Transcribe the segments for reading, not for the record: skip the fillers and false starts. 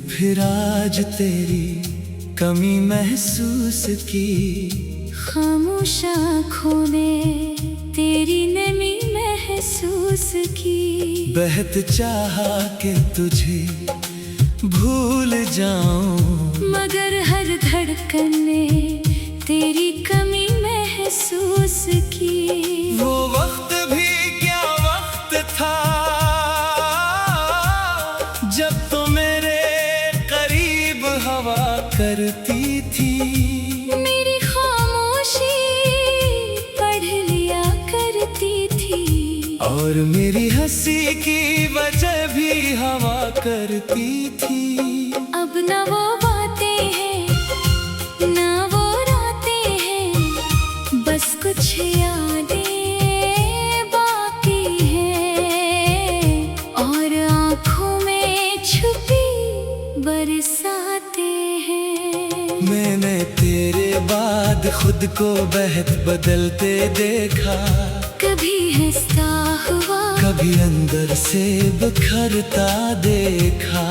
फिर आज तेरी कमी महसूस की। खामोश आँखों में तेरी नमी महसूस की। बेहद चाहा कि तुझे भूल जाऊं, मगर हर धड़कन ने तेरी कमी महसूस की। वो वक्त भी क्या वक्त था जब तो मेरे करीब हवा करती थी। मेरी खामोशी पढ़ लिया करती थी, और मेरी हंसी की वजह भी हवा करती थी। अब न वो बातें हैं न वो रातें हैं, बस कुछ यादें बाकी हैं। और आँखों में छुपी बरसातें हैं। मैंने तेरे बाद खुद को बेहद बदलते देखा, कभी हंसता हुआ कभी अंदर से बिखरता देखा।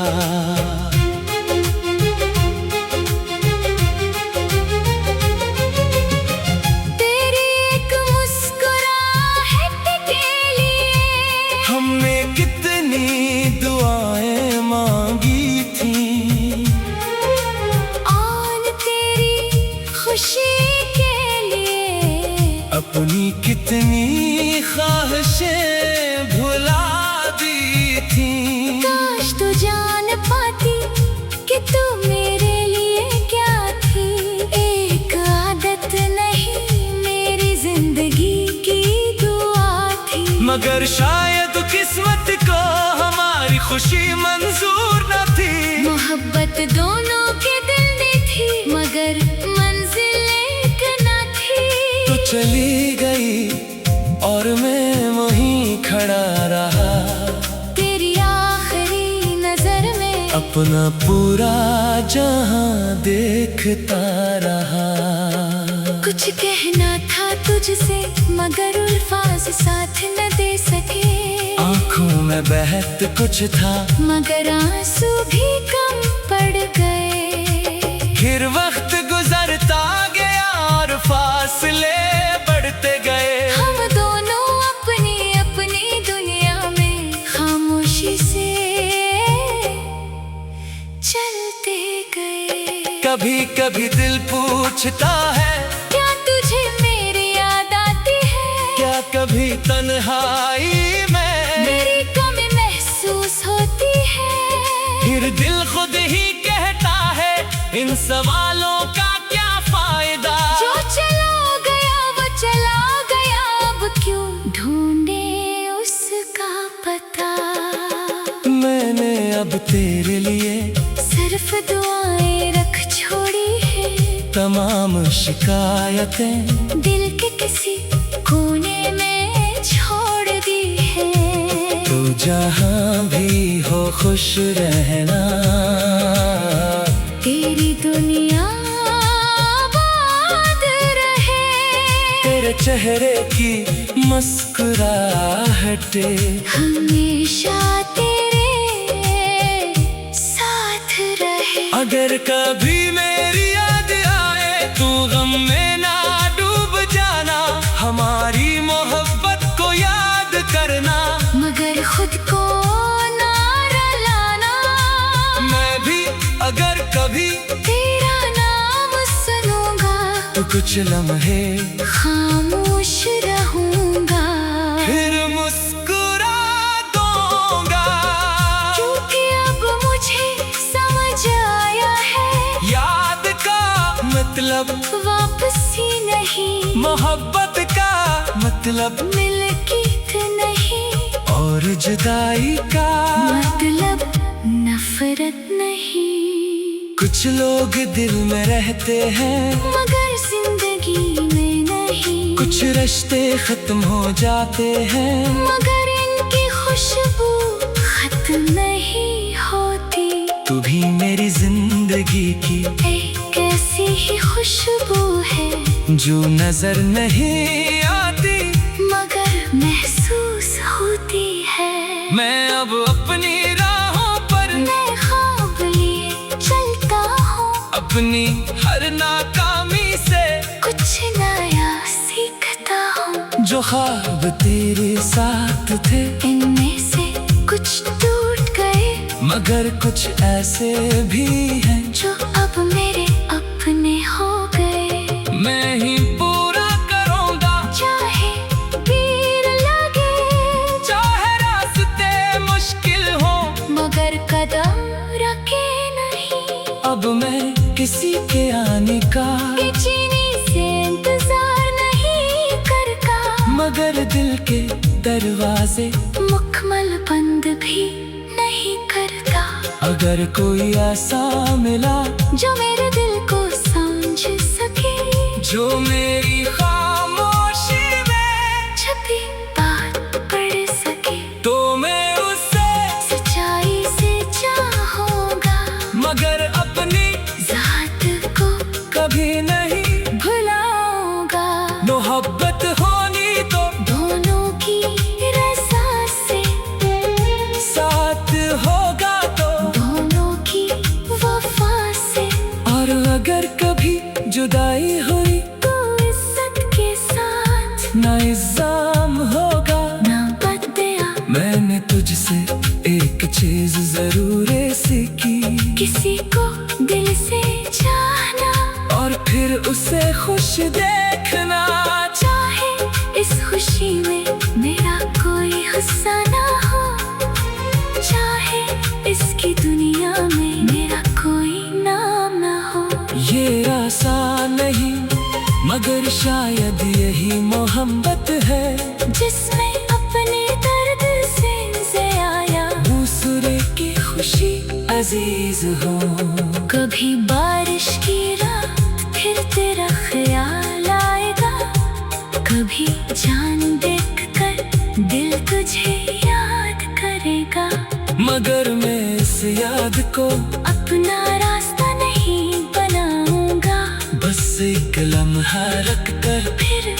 तेरी एक मुस्कुराहट के लिए हमने कितनी दुआएं मांगी थी, और तेरी खुशी के लिए अपनी कितनी ख्वाहिशें भुला दी थी। काश तू जान पाती कि तू मेरे लिए क्या थी। एक आदत नहीं मेरी जिंदगी की दुआ थी। मगर शायद किस्मत को हमारी खुशी मंजूर न थी। मोहब्बत दोनों के दिल में थी, मगर मंजिल एक न थी। तो चली गई और मैं वहीं खड़ा रहा, तेरी आखिरी नजर में अपना पूरा जहां देखता रहा। कुछ कहना था तुझसे, मगर अल्फाज साथ न दे सके। आँखों में बहत कुछ था, मगर आंसू भी कम पड़ गए। फिर वक्त गुजरता गया और फासले बढ़ते गए। हम दोनों अपनी अपनी दुनिया में खामोशी से चलते गए। कभी कभी दिल पूछता है, क्या तुझे मेरी याद आती है? क्या कभी तन्हाई में मेरी कमी महसूस होती है? फिर दिल खुद ही कहता है, इन सवालों का क्या फायदा। जो चला गया वो चला गया, अब क्यों ढूंढे उसका पता। मैंने अब तेरे लिए सिर्फ दुआएं रख छोड़ी है, तमाम शिकायतें दिल के किसी कोने में छोड़ दी है। तो जहाँ भी हो खुश रहना, तेरी दुनिया आबाद रहे। तेरे चेहरे की मुस्कुराहटे हमेशा तेरे साथ रहे। अगर कभी मेरी याद आए तू गम में ना डूब जाना, हमारी मोहब्बत को याद करना, मगर खुद को ना रुलाना। मैं भी अगर कभी तेरा नाम सुनूंगा तो कुछ लम्हे खामोश रहूंगा। फिर मुस्कुरा दूंगा, क्योंकि अब मुझे समझ आया है, याद का मतलब वापसी नहीं, मोहब्बत का मतलब मिलकित नहीं, और जुदाई का मतलब नफरत नहीं। कुछ लोग दिल में रहते हैं, मगर जिंदगी में नहीं। कुछ रिश्ते खत्म हो जाते हैं, मगर इनकी खुशबू खत्म नहीं होती। तू भी मेरी जिंदगी की एक ऐसी ही खुशबू है, जो नजर नहीं आती मगर महसूस होती है। मैं अब अपनी राहों पर मैं ख्वाब लिए अपनी हर नाकामी से कुछ नया सीखता हूँ। जो ख्वाब तेरे साथ थे इनमें से कुछ टूट गए, मगर कुछ ऐसे भी हैं जो अब मेरे अपने हो गए। मैं ही पूरा करूँगा, चाहे पीर लगे, चाहे रास्ते मुश्किल हो, मगर कदम रखे नहीं। अब मैं किसी के आने का ये चीनी से इंतजार नहीं करता, मगर दिल के दरवाजे मुकम्मल बंद भी नहीं करता। अगर कोई ऐसा मिला जो मेरे दिल को समझ सके, जो मेरी खामोशी में छुपी बात पढ़ सके, तो मैं उससे सच्चाई से चाहूँगा, मगर अपनी ज़ात को कभी नहीं भुलाऊंगा। मोहब्बत होनी तो दोनों की रज़ा से, साथ होगा तो, दोनों की वफा से। और अगर कभी जुदाई हुई तो इज्जत के साथ, ना इल्जाम होगा। ना बदया मैंने तुझसे एक चीज जरूर सीखी, किसी को दिल से चाहना, और फिर उसे खुश देखना। चाहे इस खुशी में मेरा कोई हिस्सा ना हो, चाहे इसकी दुनिया में मेरा कोई नाम ना हो। ये आसान नहीं, मगर शायद यही मोहब्बत है, जिसमें अपने दर्द से आया दूसरे की खुशी अजीज हो। कभी बारिश की रात फिर तेरा ख्याल आएगा, कभी जान देख कर दिल तुझे याद करेगा, मगर मैं इस याद को अपना रास्ता नहीं बनाऊंगा। बस एक लम्हा रख कर फिर